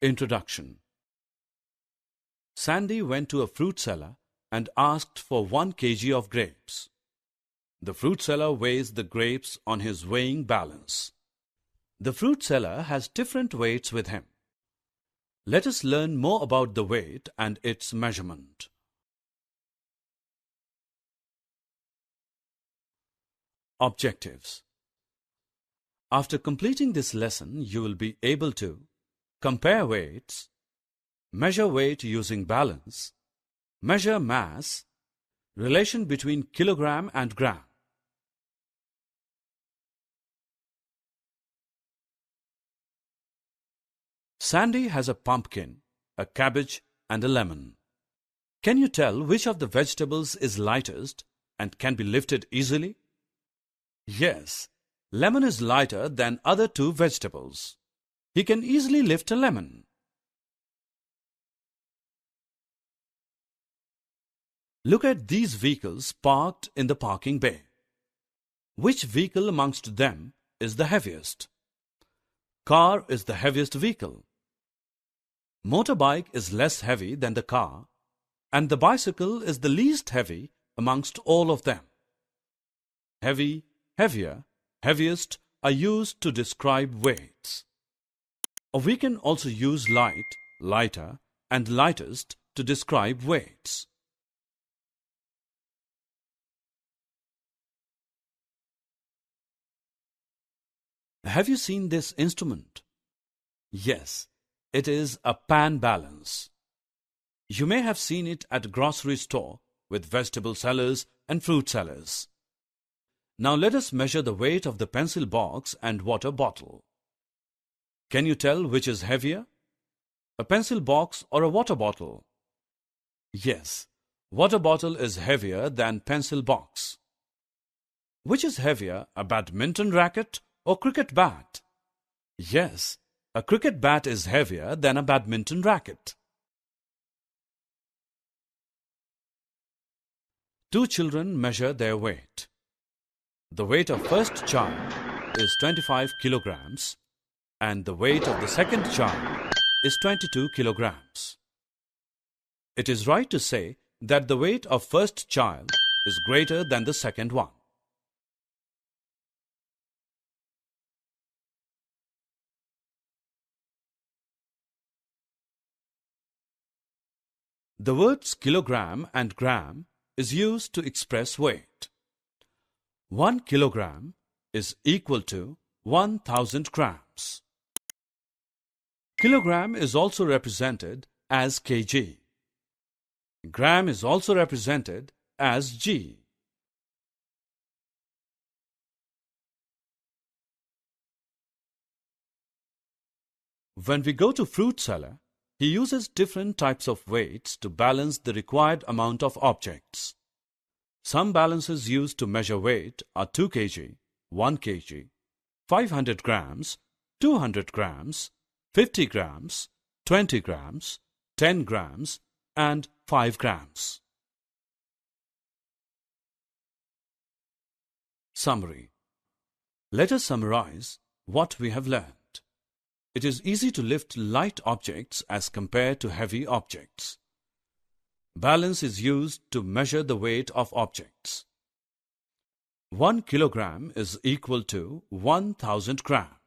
Introduction. Sandy went to a fruit seller and asked for 1 kg of grapes. The fruit seller weighs the grapes on his weighing balance. The fruit seller has different weights with him. Let us learn more about the weight and its measurement. Objectives. After completing this lesson, you will be able to compare weights, measure weight using balance, measure mass, relation between kilogram and gram. Sandy has a pumpkin, a cabbage, and a lemon. Can you tell which of the vegetables is lightest and can be lifted easily? Yes, lemon is lighter than other 2 vegetables. He can easily lift a lemon. Look at these vehicles parked in the parking bay. Which vehicle amongst them is the heaviest? Car is the heaviest vehicle. Motorbike is less heavy than the car, and the bicycle is the least heavy amongst all of them. Heavy, heavier, heaviest are used to describe weights. Or we can also use light, lighter, and lightest to describe weights. Have you seen this instrument? Yes, it is a pan balance. You may have seen it at a grocery store with vegetable sellers and fruit sellers. Now let us measure the weight of the pencil box and water bottle. Can you tell which is heavier? A pencil box or a water bottle? Yes, water bottle is heavier than pencil box. Which is heavier, a badminton racket or cricket bat? Yes, a cricket bat is heavier than a badminton racket. 2 children measure their weight. The weight of first child is 25 kilograms and the weight of the second child is 22 kilograms. It is right to say that the weight of first child is greater than the second one. The words kilogram and gram is used to express weight. 1 kilogram is equal to 1000 grams. Kilogram is also represented as kg. Gram is also represented as g. When we go to fruit seller, he uses different types of weights to balance the required amount of objects. Some balances used to measure weight are 2 kg, 1 kg, 500 grams, 200 grams, 50 grams, 20 grams, 10 grams, and 5 grams. Summary. Let us summarize what we have learned. It is easy to lift light objects as compared to heavy objects. Balance is used to measure the weight of objects. 1 kilogram is equal to 1000 grams.